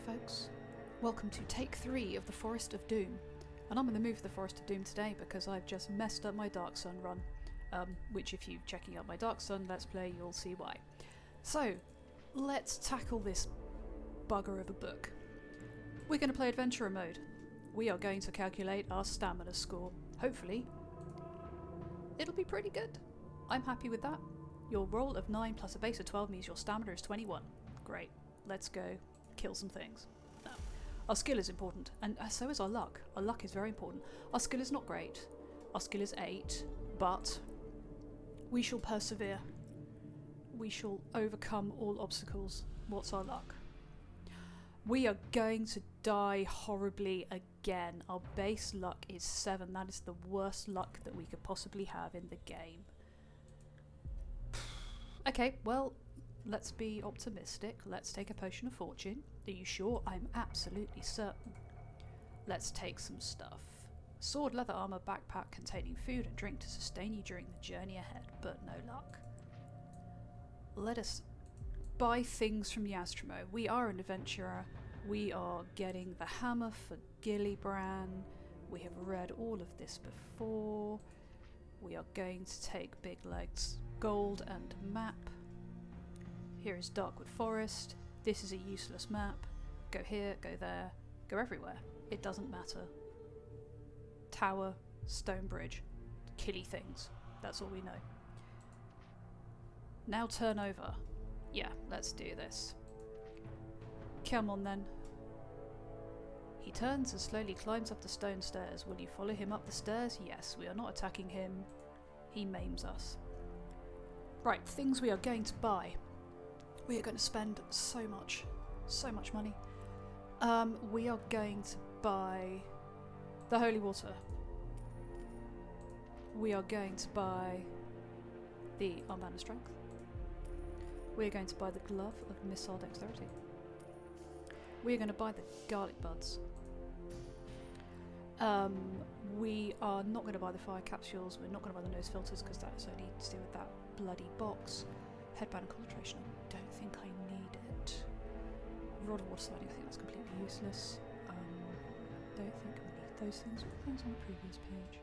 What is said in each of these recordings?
folks. Welcome to take 3 of the Forest of Doom. And I'm in the mood for the Forest of Doom today because I've just messed up my Dark Sun run. Which if you're checking out my Dark Sun Let's Play, you'll see why. So, let's tackle this bugger of a book. We're going to play Adventurer mode. We are going to calculate our stamina score. Hopefully, it'll be pretty good. I'm happy with that. Your roll of 9 plus a base of 12 means your stamina is 21. Great. Let's go kill some things. No. Our skill is important, and so is our luck. Our luck is very important. Our skill is not great. Our skill is 8, but we shall persevere. We shall overcome all obstacles. What's our luck? We are going to die horribly again. Our base luck is 7. That is the worst luck that we could possibly have in the game. Okay, well, let's be optimistic. Let's take a potion of fortune. Are you sure? I'm absolutely certain. Let's take some stuff. Sword, leather armor, backpack containing food and drink to sustain you during the journey ahead, but no luck. Let us buy things from Yastromo. We are an adventurer. We are getting the hammer for Gillibrand. We have read all of this before. We are going to take Big Legs, gold and map. Here is Darkwood Forest. This is a useless map. Go here, go there, go everywhere. It doesn't matter. Tower, stone bridge, killy things. That's all we know. Now turn over. Yeah, let's do this. Come on then. He turns and slowly climbs up the stone stairs. Will you follow him up the stairs? Yes, we are not attacking him. He maims us. Right, things we are going to buy. We are going to spend so much money. We are going to buy the holy water. We are going to buy the armband of strength. We are going to buy the glove of missile dexterity. We are going to buy the garlic buds. We are not going to buy the fire capsules. We're not going to buy the nose filters because that's only to do with that bloody box. Headband and concentration. I don't think I need it. Rod of water sliding. I think that's completely useless. Don't think we need those things. What things on the previous page?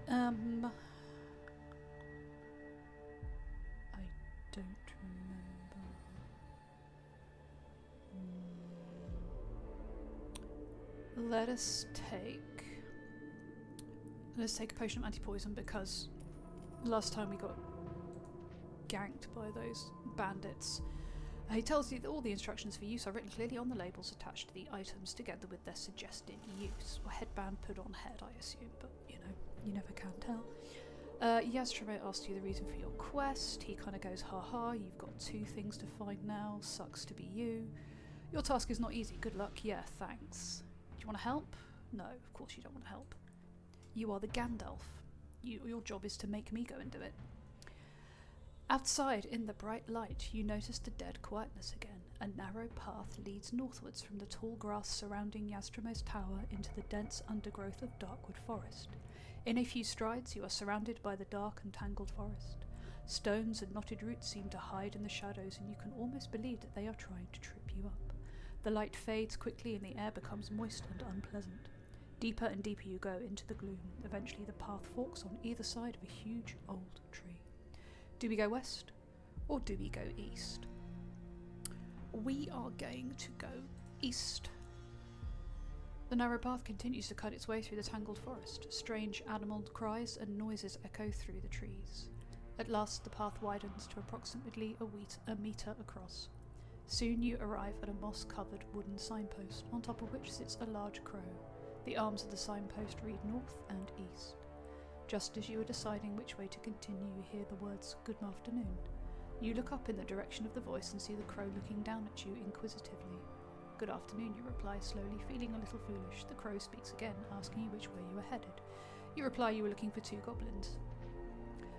I don't remember. Let's take a potion of anti-poison because last time we got ganked by those bandits. He tells you that all the instructions for use are written clearly on the labels attached to the items together with their suggested use. Or headband put on head, I assume, but you know, you never can tell. Yastromo asks you the reason for your quest. He kind of goes, haha, you've got 2 things to find now. Sucks to be you. Your task is not easy. Good luck. Yeah, thanks. Do you want to help? No, of course you don't want to help. You are the Gandalf. Your job is to make me go and do it. Outside, in the bright light, you notice the dead quietness again. A narrow path leads northwards from the tall grass surrounding Yastromo's tower into the dense undergrowth of Darkwood Forest. In a few strides, you are surrounded by the dark and tangled forest. Stones and knotted roots seem to hide in the shadows, and you can almost believe that they are trying to trip you up. The light fades quickly and the air becomes moist and unpleasant. Deeper and deeper you go into the gloom. Eventually the path forks on either side of a huge old tree. Do we go west or do we go east? We are going to go east. The narrow path continues to cut its way through the tangled forest. Strange animal cries and noises echo through the trees. At last the path widens to approximately a metre across. Soon you arrive at a moss-covered wooden signpost, on top of which sits a large crow. The arms of the signpost read north and east. Just as you are deciding which way to continue, you hear the words, "Good afternoon." You look up in the direction of the voice and see the crow looking down at you inquisitively. "Good afternoon," you reply slowly, feeling a little foolish. The crow speaks again, asking you which way you are headed. You reply you were looking for 2 goblins.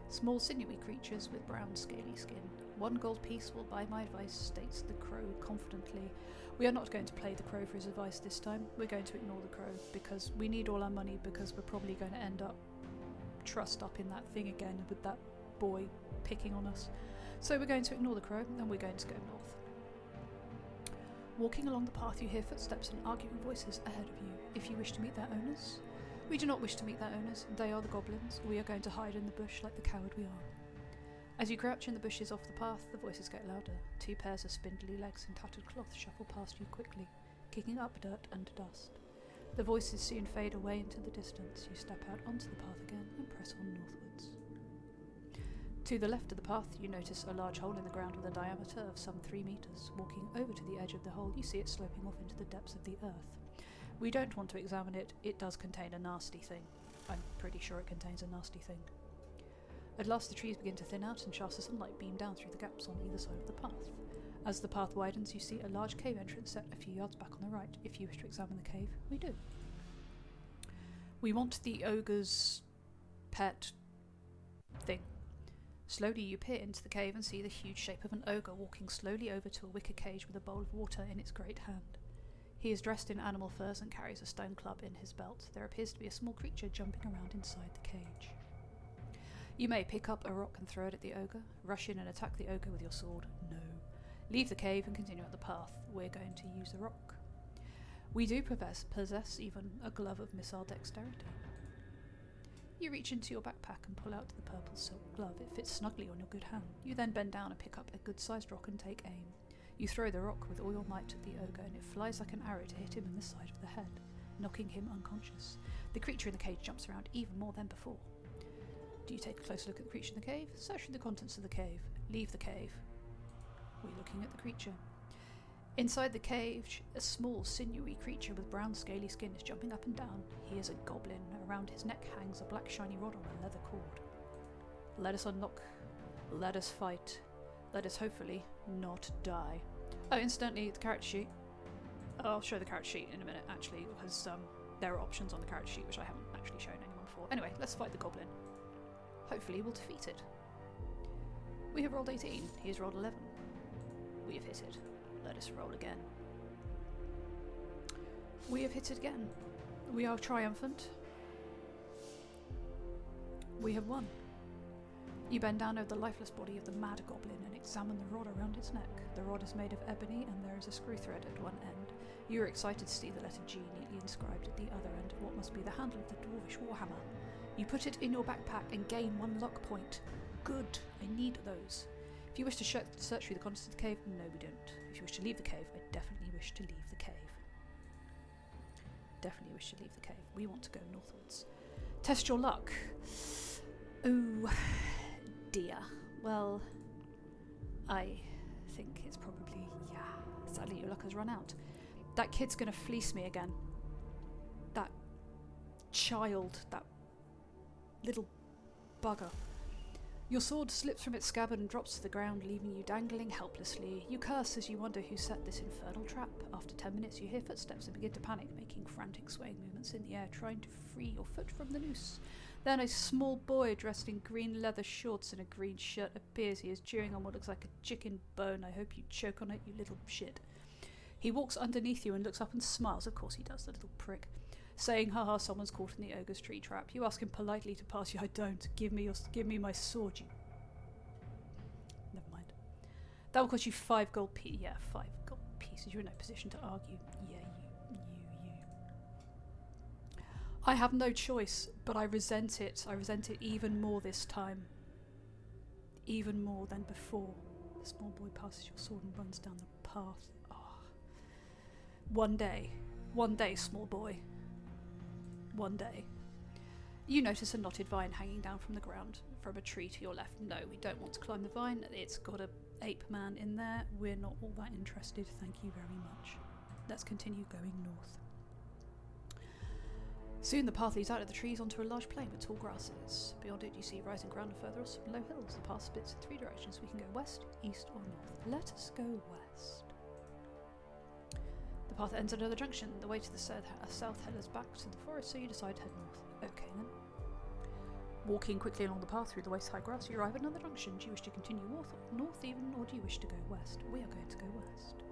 Small sinewy creatures with brown scaly skin. 1 gold piece will buy my advice, states the crow confidently. We are not going to play the crow for his advice this time. We're going to ignore the crow because we need all our money because we're probably going to end up trussed up in that thing again with that boy picking on us. So we're going to ignore the crow and we're going to go north. Walking along the path, you hear footsteps and arguing voices ahead of you. If you wish to meet their owners, we do not wish to meet their owners. They are the goblins. We are going to hide in the bush like the coward we are. As you crouch in the bushes off the path, the voices get louder. 2 pairs of spindly legs and tattered cloth shuffle past you quickly, kicking up dirt and dust. The voices soon fade away into the distance. You step out onto the path again and press on northwards. To the left of the path, you notice a large hole in the ground with a diameter of some 3 meters. Walking over to the edge of the hole, you see it sloping off into the depths of the earth. We don't want to examine it. It does contain a nasty thing. I'm pretty sure it contains a nasty thing. At last the trees begin to thin out and shafts of sunlight beam down through the gaps on either side of the path. As the path widens, you see a large cave entrance set a few yards back on the right. If you wish to examine the cave, we do. We want the ogre's pet thing. Slowly you peer into the cave and see the huge shape of an ogre walking slowly over to a wicker cage with a bowl of water in its great hand. He is dressed in animal furs and carries a stone club in his belt. There appears to be a small creature jumping around inside the cage. You may pick up a rock and throw it at the ogre, rush in and attack the ogre with your sword. No. Leave the cave and continue up the path. We're going to use a rock. We do possess even a glove of missile dexterity. You reach into your backpack and pull out the purple silk glove. It fits snugly on your good hand. You then bend down and pick up a good-sized rock and take aim. You throw the rock with all your might at the ogre, and it flies like an arrow to hit him in the side of the head, knocking him unconscious. The creature in the cage jumps around even more than before. Do you take a close look at the creature in the cave? Search through the contents of the cave. Leave the cave. We're looking at the creature. Inside the cage, a small, sinewy creature with brown, scaly skin is jumping up and down. He is a goblin. Around his neck hangs a black, shiny rod on a leather cord. Let us unlock. Let us fight. Let us hopefully not die. Oh, incidentally, the character sheet. I'll show the character sheet in a minute, actually, because there are options on the character sheet which I haven't actually shown anyone before. Anyway, let's fight the goblin. Hopefully we'll defeat it. We have rolled 18. He has rolled 11. We have hit it. Let us roll again. We have hit it again. We are triumphant. We have won. You bend down over the lifeless body of the mad goblin and examine the rod around its neck. The rod is made of ebony and there is a screw thread at one end. You are excited to see the letter G neatly inscribed at the other end of what must be the handle of the dwarvish warhammer. You put it in your backpack and gain 1 luck point. Good, I need those. If you wish to search through the contents of the cave, no we don't. If you wish to leave the cave, I definitely wish to leave the cave. Definitely wish to leave the cave. We want to go northwards. Test your luck. Oh dear. Well, I think it's probably, yeah. Sadly your luck has run out. That kid's gonna fleece me again. That child, that little bugger. Your sword slips from its scabbard and drops to the ground, leaving you dangling helplessly. You curse as you wonder who set this infernal trap. After 10 minutes you hear footsteps and begin to panic, making frantic swaying movements in the air, trying to free your foot from the noose. Then a small boy dressed in green leather shorts and a green shirt appears. He is chewing on what looks like a chicken bone. I hope you choke on it, you little shit. He walks underneath you and looks up and smiles. Of course he does, the little prick. Saying, haha, someone's caught in the ogre's tree trap. You ask him politely to pass you. I don't. Give me my sword, you... Never mind. That will cost you 5 gold pieces. Yeah, 5 gold pieces. You're in no position to argue. Yeah, you. I have no choice, but I resent it. I resent it even more this time. Even more than before. The small boy passes your sword and runs down the path. Oh. One day, small boy. One day. You notice a knotted vine hanging down from the ground from a tree to your left. No, we don't want to climb the vine. It's got a ape man in there. We're not all that interested. Thank you very much. Let's continue going north. Soon the path leads out of the trees onto a large plain with tall grasses. Beyond it you see rising ground and further off some low hills. The path splits in 3 directions. We can go west, east or north. Let us go west. The path ends at another junction. The way to the south heads back to the forest, so you decide to head north. Okay then. Walking quickly along the path through the waist-high grass, you arrive at another junction. Do you wish to continue north even, or do you wish to go west? We are going to go west.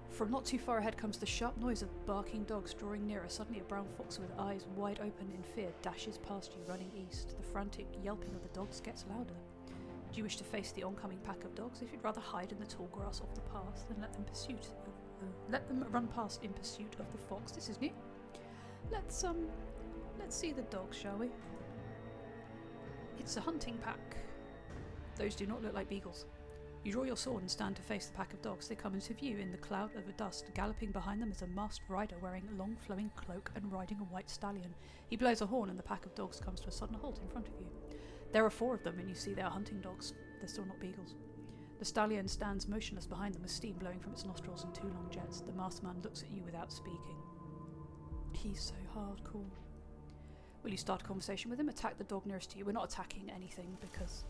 From not too far ahead comes the sharp noise of barking dogs drawing nearer. Suddenly a brown fox with eyes wide open in fear dashes past you, running east. The frantic yelping of the dogs gets louder. Do you wish to face the oncoming pack of dogs? If you'd rather hide in the tall grass off the path, then let them run past in pursuit of the fox. This is new. Let's see the dogs, shall we? It's a hunting pack. Those do not look like beagles. You draw your sword and stand to face the pack of dogs. They come into view in the cloud of dust. Galloping behind them is a masked rider wearing a long flowing cloak and riding a white stallion. He blows a horn and the pack of dogs comes to a sudden halt in front of you. There are 4 of them and you see they are hunting dogs. They're still not beagles. The stallion stands motionless behind them with steam blowing from its nostrils and 2 long jets. The masked man looks at you without speaking. He's so hardcore. Will you start a conversation with him? Attack the dog nearest to you. We're not attacking anything because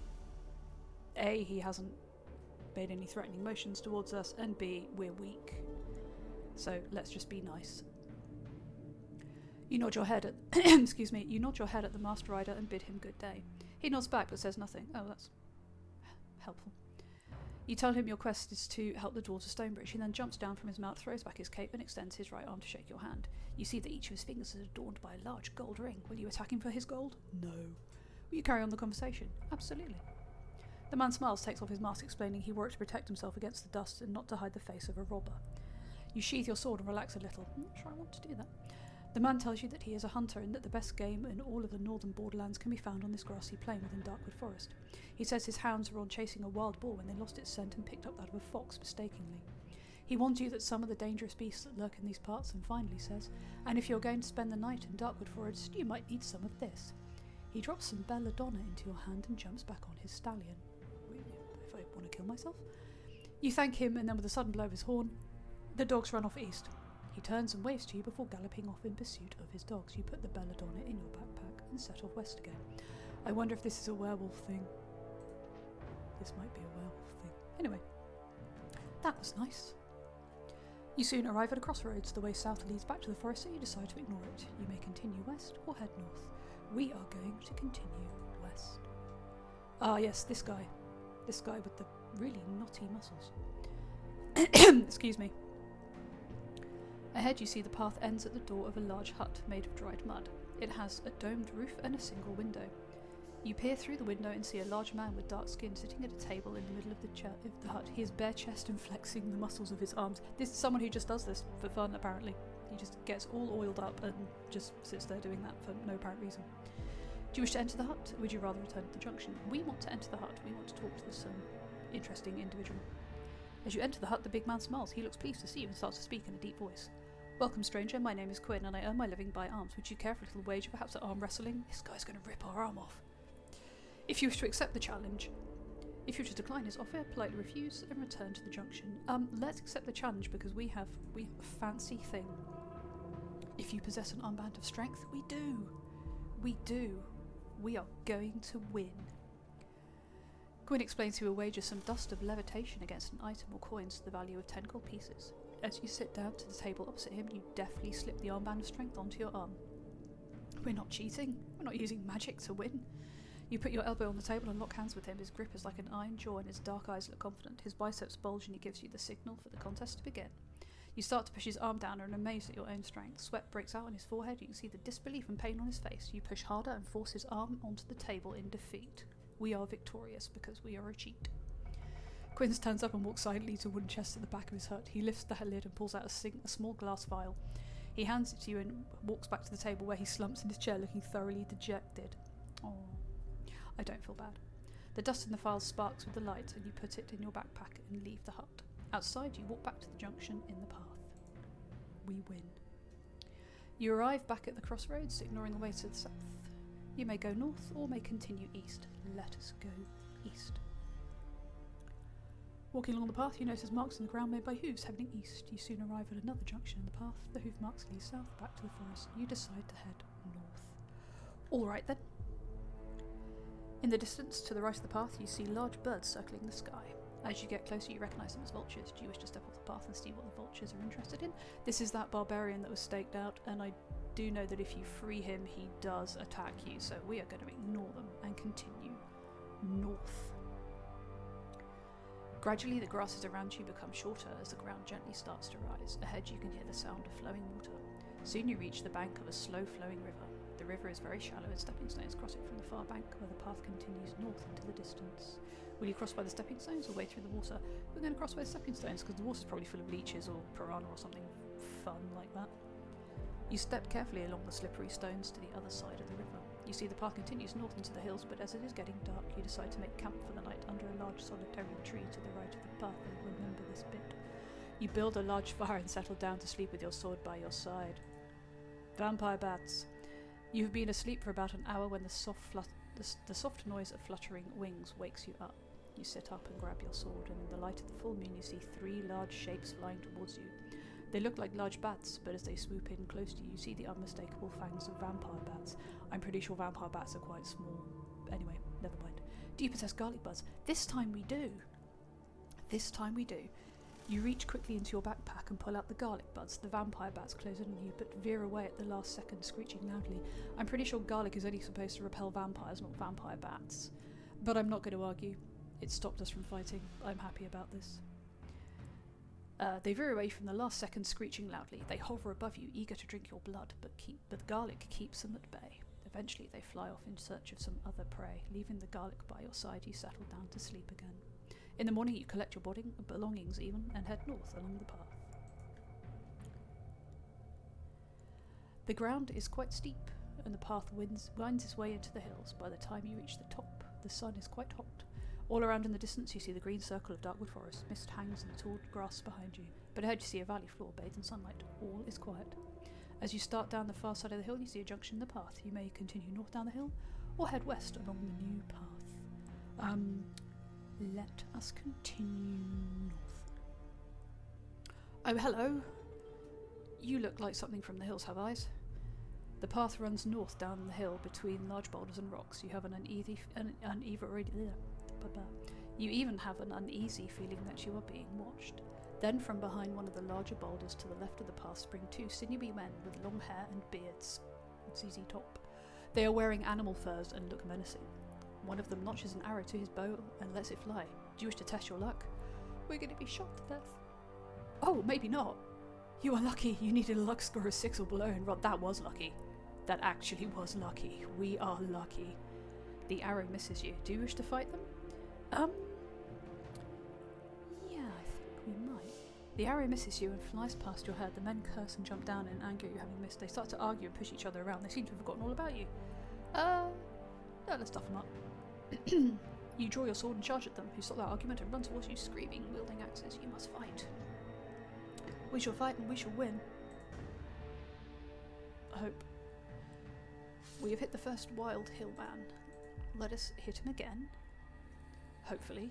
A, he hasn't made any threatening motions towards us, and B, we're weak. So let's just be nice. You nod your head at you nod your head at the masked rider and bid him good day. He nods back but says nothing. Oh, that's helpful. You tell him your quest is to help the dwarves of Stonebridge. He then jumps down from his mount, throws back his cape and extends his right arm to shake your hand. You see that each of his fingers is adorned by a large gold ring. Will you attack him for his gold? No. Will you carry on the conversation? Absolutely. The man smiles, takes off his mask, explaining he wore it to protect himself against the dust and not to hide the face of a robber. You sheathe your sword and relax a little. I'm not sure I want to do that. The man tells you that he is a hunter and that the best game in all of the northern borderlands can be found on this grassy plain within Darkwood Forest. He says his hounds were on chasing a wild boar when they lost its scent and picked up that of a fox mistakenly. He warns you that some of the dangerous beasts that lurk in these parts, and finally says, and if you're going to spend the night in Darkwood Forest, you might need some of this. He drops some belladonna into your hand and jumps back on his stallion. If I want to kill myself? You thank him, and then with a sudden blow of his horn, the dogs run off east. He turns and waves to you before galloping off in pursuit of his dogs. You put the belladonna in your backpack and set off west again. I wonder if this is a werewolf thing. This might be a werewolf thing. Anyway, that was nice. You soon arrive at a crossroads. The way south leads back to the forest, so you decide to ignore it. You may continue west or head north. We are going to continue west. Ah yes, this guy. This guy with the really knotty muscles. Excuse me. Ahead you see the path ends at the door of a large hut made of dried mud. It has a domed roof and a single window. You peer through the window and see a large man with dark skin sitting at a table in the middle of the hut. He is bare chest and flexing the muscles of his arms. This is someone who just does this for fun, apparently. He just gets all oiled up and just sits there doing that for no apparent reason. Do you wish to enter the hut, or would you rather return to the junction? We want to enter the hut. We want to talk to this interesting individual. As you enter the hut, the big man smiles. He looks pleased to see you and starts to speak in a deep voice. Welcome, stranger. My name is Quinn, and I earn my living by arms. Would you care for a little wage, perhaps at arm wrestling? This guy's going to rip our arm off. If you wish to accept the challenge, if you wish to decline his offer, politely refuse and return to the junction. Let's accept the challenge because we have a fancy thing. If you possess an armband of strength, we do. We do. We are going to win. Quinn explains he will wager some dust of levitation against an item or coins to the value of 10 gold pieces. As you sit down to the table opposite him, you deftly slip the armband of strength onto your arm. We're not cheating. We're not using magic to win. You put your elbow on the table and lock hands with him. His grip is like an iron jaw and his dark eyes look confident. His biceps bulge and he gives you the signal for the contest to begin. You start to push his arm down and are amazed at your own strength. Sweat breaks out on his forehead. You can see the disbelief and pain on his face. You push harder and force his arm onto the table in defeat. We are victorious because we are a cheat. Quinn stands up and walks silently to a wooden chest at the back of his hut. He lifts the lid and pulls out a small glass vial. He hands it to you and walks back to the table where he slumps in his chair looking thoroughly dejected. Oh, I don't feel bad. The dust in the vial sparks with the light and you put it in your backpack and leave the hut. Outside you walk back to the junction in the path. We win. You arrive back at the crossroads, ignoring the way to the south. You may go north or may continue east. Let us go east. Walking along the path, you notice marks in the ground made by hooves heading east. You soon arrive at another junction in the path. The hoof marks lead south, back to the forest. You decide to head north. Alright then. In the distance, to the right of the path, you see large birds circling the sky. As you get closer, you recognise them as vultures. Do you wish to step off the path and see what the vultures are interested in? This is that barbarian that was staked out, and I do know that if you free him, he does attack you, so we are going to ignore them and continue north. Gradually, the grasses around you become shorter as the ground gently starts to rise. Ahead, you can hear the sound of flowing water. Soon you reach the bank of a slow-flowing river. The river is very shallow and stepping stones cross it from the far bank where the path continues north into the distance. Will you cross by the stepping stones or wade through the water? We're going to cross by the stepping stones because the water's probably full of leeches or piranha or something fun like that. You step carefully along the slippery stones to the other side of the river. You see the path continues north into the hills, but as it is getting dark, you decide to make camp for the night under a large solitary tree to the right of the path. And remember this bit. You build a large fire and settle down to sleep with your sword by your side. Vampire bats. You have been asleep for about an hour when the soft noise of fluttering wings wakes you up. You sit up and grab your sword, and in the light of the full moon you see 3 large shapes flying towards you. They look like large bats, but as they swoop in close to you, you see the unmistakable fangs of vampire bats. I'm pretty sure vampire bats are quite small. Anyway, never mind. Do you possess garlic buds? This time we do. This time we do. You reach quickly into your backpack and pull out the garlic buds. The vampire bats close in on you, but veer away at the last second, screeching loudly. I'm pretty sure garlic is only supposed to repel vampires, not vampire bats. But I'm not going to argue. It stopped us from fighting. I'm happy about this. They veer away from the last second, screeching loudly. They hover above you, eager to drink your blood, but the garlic keeps them at bay. Eventually they fly off in search of some other prey. Leaving the garlic by your side, you settle down to sleep again. In the morning you collect your belongings even, and head north along the path. The ground is quite steep, and the path winds its way into the hills. By the time you reach the top, the sun is quite hot. All around in the distance you see the green circle of darkwood forest. Mist hangs in the tall grass behind you, but ahead you see a valley floor bathed in sunlight. All is quiet. As you start down the far side of the hill, you see a junction in the path. You may continue north down the hill, or head west along the new path. Let us continue north. Oh, hello. You look like something from the hills have eyes. The path runs north down the hill between large boulders and rocks. You have You even have an uneasy feeling that you are being watched. Then from behind one of the larger boulders to the left of the path spring 2 sinewy men with long hair and beards. ZZ Top. They are wearing animal furs and look menacing. One of them notches an arrow to his bow and lets it fly. Do you wish to test your luck? We're going to be shot to death. Oh, maybe not. You are lucky. You needed a luck score of 6 or below, and that was lucky. That actually was lucky. We are lucky. The arrow misses you. Do you wish to fight them? Yeah, I think we might. The arrow misses you and flies past your head. The men curse and jump down in anger at you having missed. They start to argue and push each other around. They seem to have forgotten all about you. No, let's stuff them up. You draw your sword and charge at them, who stop that argument and run towards you, screaming, wielding axes. You must fight. We shall fight and we shall win. I hope. We have hit the first wild hill man. Let us hit him again. Hopefully.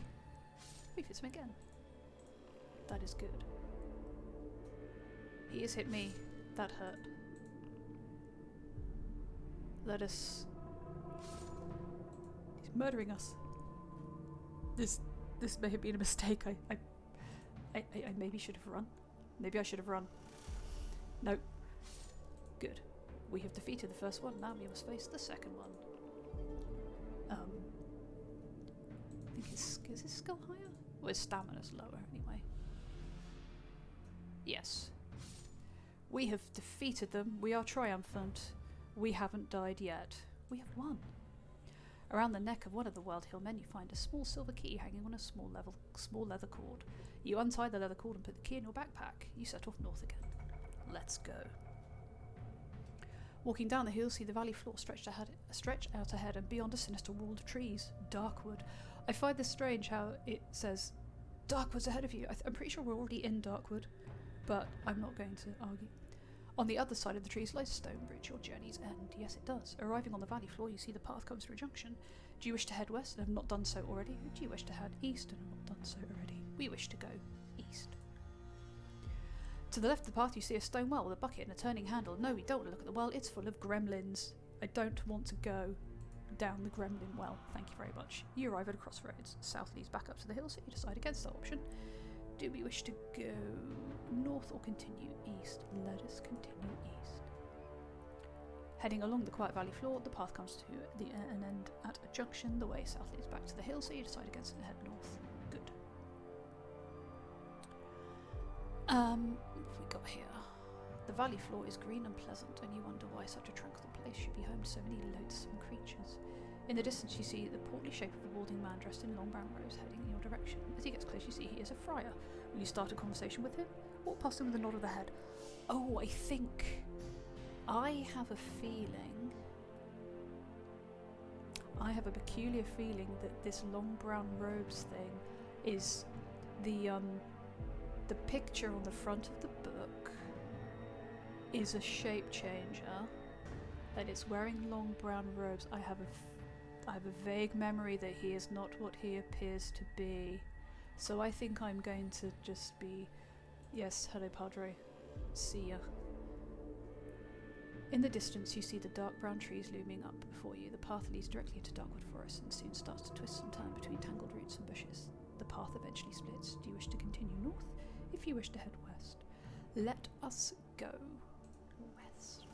We've hit him again. That is good. He has hit me. That hurt. Let us... He's murdering us. This may have been a mistake. I maybe should have run. Maybe I should have run. No. Good. We have defeated the first one. Now we must face the second one. I think is his skill higher? Well, his stamina's lower anyway. Yes. We have defeated them. We are triumphant. We haven't died yet. We have won. Around the neck of one of the Wild Hill men you find a small silver key hanging on a small leather cord. You untie the leather cord and put the key in your backpack. You set off north again. Let's go. Walking down the hill, see the valley floor stretch out ahead, and beyond a sinister wall of trees. Darkwood. I find this strange how it says Darkwood's ahead of you. I'm pretty sure we're already in Darkwood, but I'm not going to argue. On the other side of the trees lies Stonebridge, your journey's end. Yes, it does. Arriving on the valley floor, you see the path comes through a junction. Do you wish to head west and have not done so already? Or do you wish to head east and have not done so already? We wish to go east. To the left of the path, you see a stone well with a bucket and a turning handle. No, we don't want to look at the well. It's full of gremlins. I don't want to go down the gremlin well. Thank you very much. You arrive at a crossroads. South leads back up to the hill, so you decide against that option. Do we wish to go north or continue east? Let us continue east. Heading along the quiet valley floor, the path comes to an end at a junction. The way south leads back to the hill, so you decide against it and head north. Good. What have we got here? The valley floor is green and pleasant, and you wonder why such a tranquil place should be home to so many loathsome creatures. In the distance you see the portly shape of a balding man dressed in long brown robes heading in your direction. As he gets close you see he is a friar. Will you start a conversation with him? Walk past him with a nod of the head. Oh, I think... I have a peculiar feeling that this long brown robes thing is the picture on the front of the book is a shape changer, and it's wearing long brown robes. I have a vague memory that he is not what he appears to be, so I think I'm going to just be, yes, hello Padre, see ya. In the distance you see the dark brown trees looming up before you. The path leads directly into Darkwood Forest and soon starts to twist and turn between tangled roots and bushes. The path eventually splits. Do you wish to continue north? If you wish to head west. Let us go west.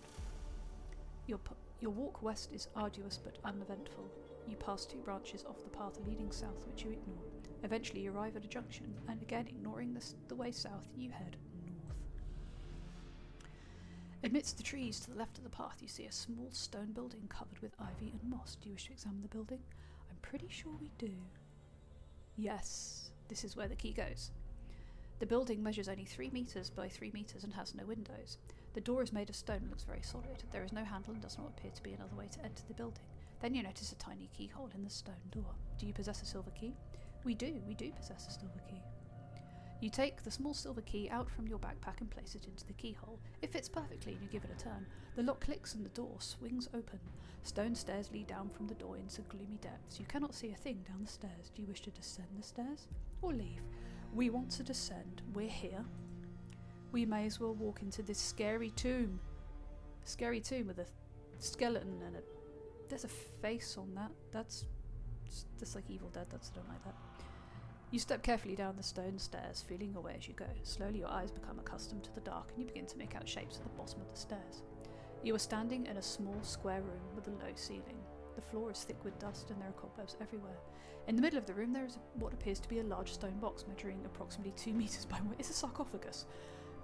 Your walk west is arduous but uneventful. You pass 2 branches off the path leading south which you ignore. Eventually you arrive at a junction, and again ignoring the way south, you head north. Amidst the trees to the left of the path you see a small stone building covered with ivy and moss. Do you wish to examine the building? I'm pretty sure we do. Yes, this is where the key goes. The building measures only 3 meters by 3 meters and has no windows. The door is made of stone and looks very solid. There is no handle and does not appear to be another way to enter the building. Then you notice a tiny keyhole in the stone door. Do you possess a silver key? We do possess a silver key. You take the small silver key out from your backpack and place it into the keyhole. It fits perfectly and you give it a turn. The lock clicks and the door swings open. Stone stairs lead down from the door into gloomy depths. You cannot see a thing down the stairs. Do you wish to descend the stairs or leave? We want to descend. We're here. We may as well walk into this scary tomb. Scary tomb with a skeleton and there's a face on that. That's like Evil Dead. I don't like that. You step carefully down the stone stairs, feeling your way as you go. Slowly your eyes become accustomed to the dark and you begin to make out shapes at the bottom of the stairs. You are standing in a small square room with a low ceiling. The floor is thick with dust and there are cobwebs everywhere. In the middle of the room there is what appears to be a large stone box measuring approximately 2 meters by 1... It's a sarcophagus.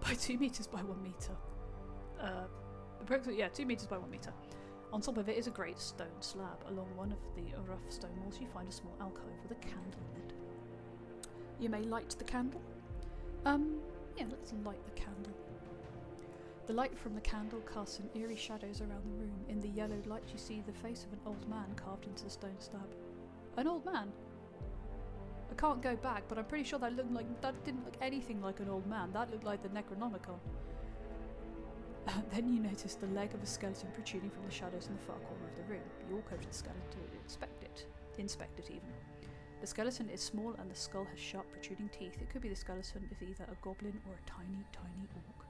By 2 meters by 1 meter. Approximately, 2 meters by 1 meter. On top of it is a great stone slab. Along one of the rough stone walls you find a small alcove with a candle lit. You may light the candle. Let's light the candle. The light from the candle casts some eerie shadows around the room. In the yellow light you see the face of an old man carved into the stone slab. An old man? I can't go back, but I'm pretty sure that didn't look anything like an old man. That looked like the Necronomicon. Then you notice the leg of a skeleton protruding from the shadows in the far corner of the room. You walk over to the skeleton to inspect it even. The skeleton is small and the skull has sharp protruding teeth. It could be the skeleton of either a goblin or a tiny, tiny orc.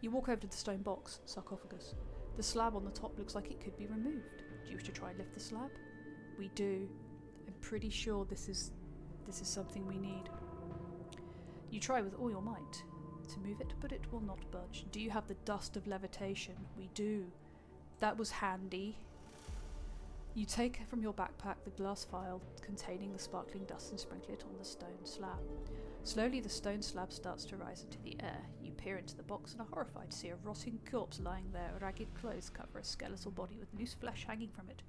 You walk over to the stone box, sarcophagus. The slab on the top looks like it could be removed. Do you wish to try and lift the slab? We do. I'm pretty sure this is something we need. You try with all your might to move it, but it will not budge. Do you have the dust of levitation? We do. That was handy. You take from your backpack the glass vial containing the sparkling dust and sprinkle it on the stone slab. Slowly the stone slab starts to rise into the air. You peer into the box and are horrified to see a rotting corpse lying there. Ragged clothes cover a skeletal body with loose flesh hanging from it.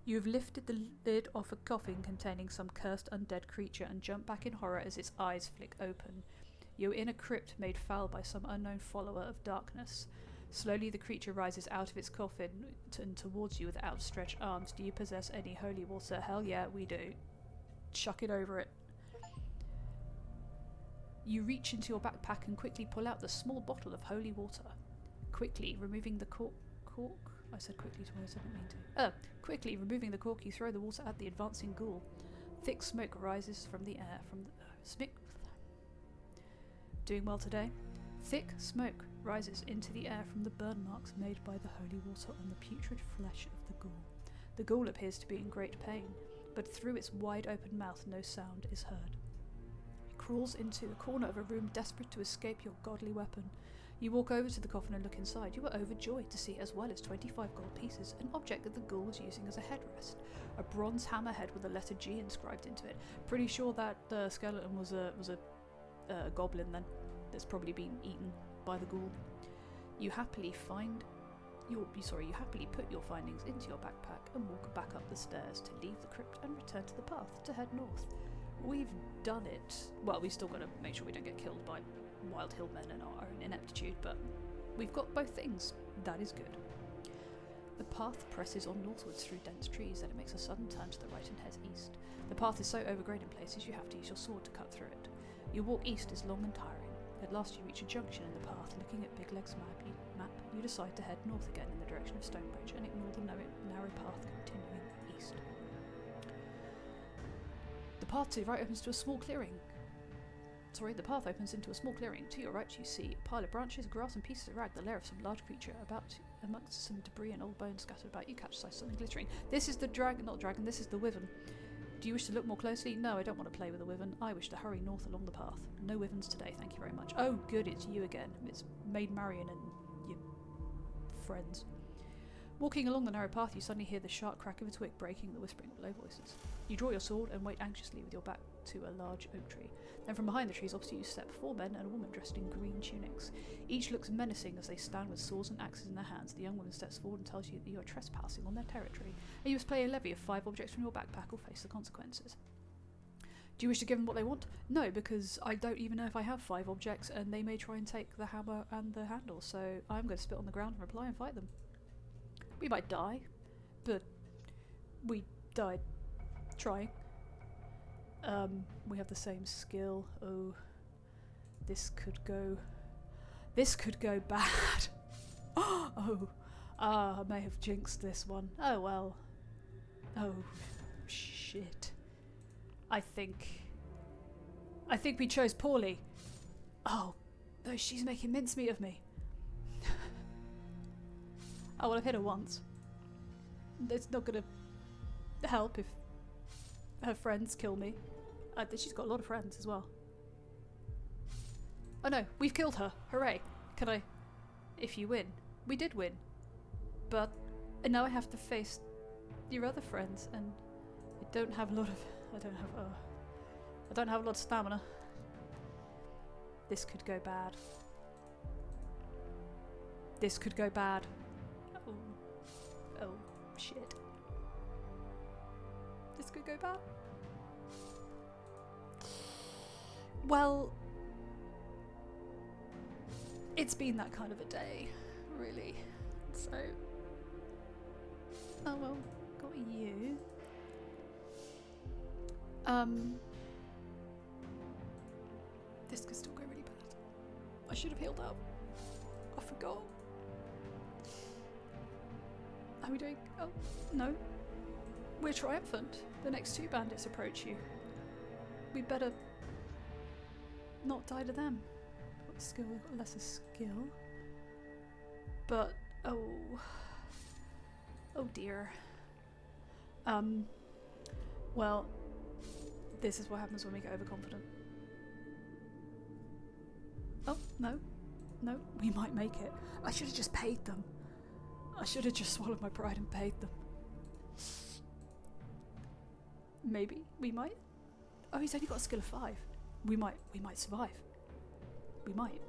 You have lifted the lid off a coffin containing some cursed undead creature and jump back in horror as its eyes flick open. You are in a crypt made foul by some unknown follower of darkness. Slowly the creature rises out of its coffin and towards you with outstretched arms. Do you possess any holy water? Hell yeah, we do. Chuck it over it. You reach into your backpack and quickly pull out the small bottle of holy water. Quickly removing the cork? I said quickly twice, I didn't mean to. Quickly removing the cork, you throw the water at the advancing ghoul. Thick smoke rises from the air. Doing well today? Thick smoke rises into the air from the burn marks made by the holy water on the putrid flesh of the ghoul. The ghoul appears to be in great pain, but through its wide open mouth no sound is heard. It crawls into the corner of a room, desperate to escape your godly weapon. You walk over to the coffin and look inside. You are overjoyed to see, as well as 25 gold pieces, an object that the ghoul was using as a headrest. A bronze hammerhead with the letter G inscribed into it. Pretty sure that the skeleton was a goblin then, that's probably been eaten by the ghoul. You happily find You happily put your findings into your backpack and walk back up the stairs to leave the crypt and return to the path to head north. We've done it. Well, we've still got to make sure we don't get killed by wild hillmen and our own ineptitude, but we've got both things. That is good. The path presses on northwards through dense trees, then it makes a sudden turn to the right and heads east. The path is so overgrown in places you have to use your sword to cut through it. Your walk east is long and tiring. At last you reach a junction in the path. Looking at Big Leg's map, you decide to head north again in the direction of Stonebridge and ignore the narrow path continuing east. The path to the right opens to a small clearing. The path opens into a small clearing. To your right you see a pile of branches, grass and pieces of rag, the lair of some large creature. Amongst some debris and old bones scattered about, you catch sight of something glittering. This is the this is the wyvern. Do you wish to look more closely? No, I don't want to play with a wyvern. I wish to hurry north along the path. No wyverns today, thank you very much. Oh good, it's you again. It's Maid Marian and your friends. Walking along the narrow path, you suddenly hear the sharp crack of a twig breaking, the whispering of low voices. You draw your sword and wait anxiously with your back to a large oak tree. Then from behind the trees opposite you step 4 men and a woman dressed in green tunics. Each looks menacing as they stand with swords and axes in their hands. The young woman steps forward and tells you that you are trespassing on their territory, and you must pay a levy of 5 objects from your backpack or face the consequences. Do you wish to give them what they want? No, because I don't even know if I have 5 objects, and they may try and take the hammer and the handle, so I'm going to spit on the ground and reply and fight them. We might die, but we died trying. We have the same skill. Oh, this could go bad. I may have jinxed this one. Oh well. Oh shit. I think we chose poorly. Oh, no, she's making mincemeat of me. Oh well, I've hit her once. It's not gonna help if her friends kill me. She's got a lot of friends as well. Oh no, we've killed her. Hooray. Can I... If you win. We did win. But now I have to face your other friends, and I don't have a lot of... I don't have a lot of stamina. This could go bad. This could go bad. Oh shit. This could go bad. Well, it's been that kind of a day, really. So, oh well, got you. This could still go really bad. I should have healed up. I forgot. Are we doing? Oh, no. We're triumphant. The next 2 bandits approach you. We'd better not die to them. Got skill, we've got lesser skill. But, oh dear. Well, this is what happens when we get overconfident. Oh, no, we might make it. I should have just paid them. I should have just swallowed my pride and paid them. Maybe we might. Oh, he's only got a skill of 5. We might survive. We might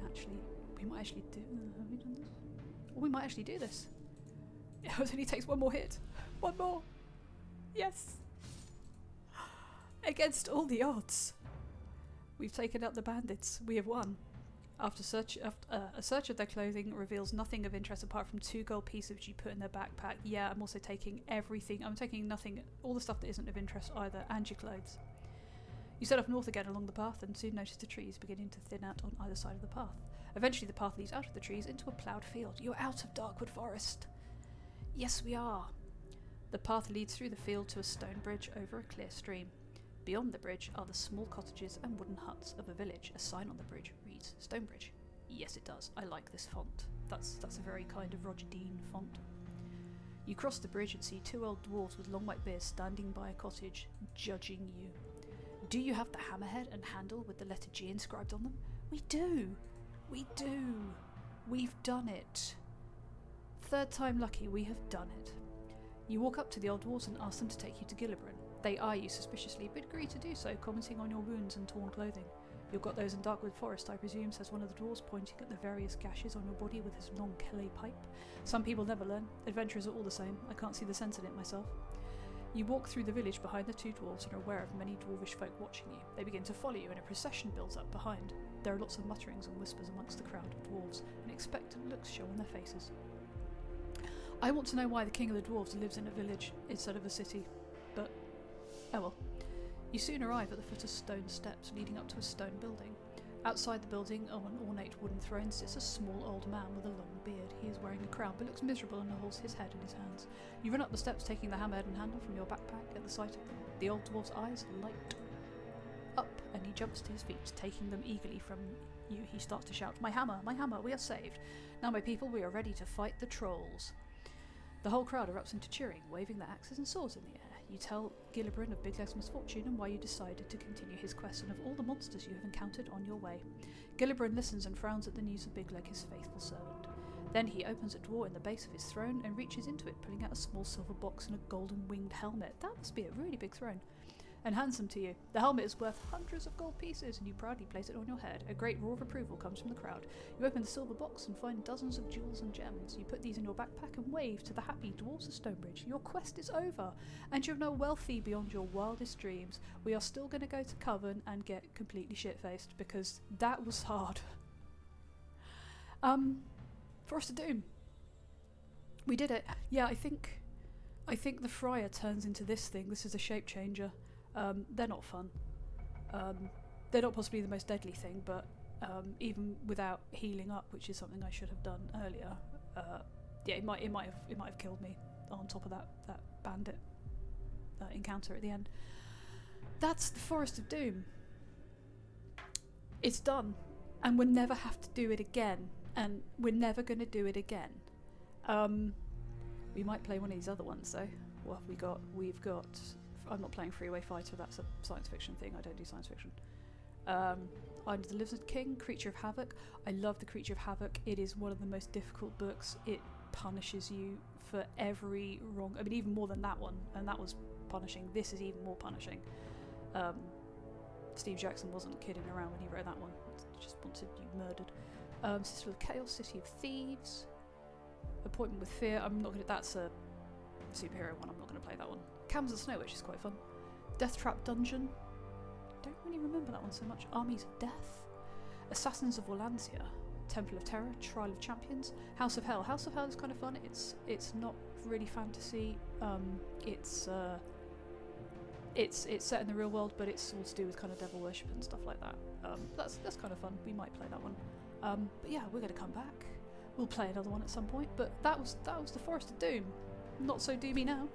actually do. Have we done this? Or we might actually do this. It only takes 1 more hit. 1 more. Yes. Against all the odds, we've taken out the bandits. We have won. After a search of their clothing reveals nothing of interest apart from 2 gold pieces which you put in their backpack. Yeah, I'm also taking everything. I'm taking nothing, all the stuff that isn't of interest either, and your clothes. You set off north again along the path and soon notice the trees beginning to thin out on either side of the path. Eventually the path leads out of the trees into a ploughed field. You're out of Darkwood Forest. Yes, we are. The path leads through the field to a stone bridge over a clear stream. Beyond the bridge are the small cottages and wooden huts of a village. A sign on the bridge reads Stonebridge. Yes, it does. I like this font. That's a very kind of Roger Dean font. You cross the bridge and see 2 old dwarves with long white beards standing by a cottage, judging you. Do you have the hammerhead and handle with the letter G inscribed on them? We do! We do! We've done it. 3rd time lucky, we have done it. You walk up to the old dwarves and ask them to take you to Gillibrand. They eye you suspiciously, but agree to do so, commenting on your wounds and torn clothing. You've got those in Darkwood Forest, I presume, says one of the dwarves, pointing at the various gashes on your body with his long clay pipe. Some people never learn. Adventurers are all the same. I can't see the sense in it myself. You walk through the village behind the two dwarves and are aware of many dwarvish folk watching you. They begin to follow you and a procession builds up behind. There are lots of mutterings and whispers amongst the crowd of dwarves, and expectant looks show on their faces. I want to know why the king of the dwarves lives in a village instead of a city, but oh well. You soon arrive at the foot of stone steps leading up to a stone building. Outside the building, on an ornate wooden throne, sits a small old man with a long beard. He is wearing a crown but looks miserable and holds his head in his hands. You run up the steps, taking the hammerhead and handle from your backpack. At the sight of them, the old dwarf's eyes light up, and he jumps to his feet, taking them eagerly from you. He starts to shout, my hammer, we are saved. Now, my people, we are ready to fight the trolls." The whole crowd erupts into cheering, waving their axes and swords in the air. You tell Gillibrand of Big Leg's misfortune and why you decided to continue his quest and of all the monsters you have encountered on your way. Gillibrand listens and frowns at the news of Big Leg, his faithful servant. Then he opens a drawer in the base of his throne and reaches into it, pulling out a small silver box and a golden winged helmet. That must be a really big throne. And hands them to you. The helmet is worth hundreds of gold pieces, and you proudly place it on your head. A great roar of approval comes from the crowd. You open the silver box and find dozens of jewels and gems. You put these in your backpack and wave to the happy dwarves of Stonebridge. Your quest is over, and you're now wealthy beyond your wildest dreams. We are still going to go to Coven and get completely shit-faced, because that was hard. Forest of Doom. We did it. Yeah, I think the Friar turns into this thing. This is a shape changer. They're not fun. They're not possibly the most deadly thing, but even without healing up, which is something I should have done earlier, yeah, it might have killed me on top of that bandit encounter at the end. That's the Forest of Doom. It's done, and we'll never have to do it again, and we're never going to do it again. We might play one of these other ones though. What have we got? We've got. I'm not playing Freeway Fighter, that's a science fiction thing, I don't do science fiction. I'm the Lizard King, Creature of Havoc. I love the Creature of Havoc. It is one of the most difficult books. It punishes you for every wrong, I mean even more than that one, and that was punishing. This is even more punishing. Steve Jackson wasn't kidding around when he wrote that one. He just wanted you murdered. Sister of Chaos, City of Thieves. Appointment with Fear. I'm not gonna, that's a superhero one, I'm not gonna play that one. Cams of Snow, which is quite fun. Death Trap Dungeon. Don't really remember that one so much. Armies of Death. Assassins of Orlantia. Temple of Terror. Trial of Champions. House of Hell. House of Hell is kind of fun. It's not really fantasy. It's set in the real world, but it's all to do with kind of devil worship and stuff like that. That's kind of fun. We might play that one. But yeah, we're going to come back. We'll play another one at some point. But that was the Forest of Doom. Not so doomy now.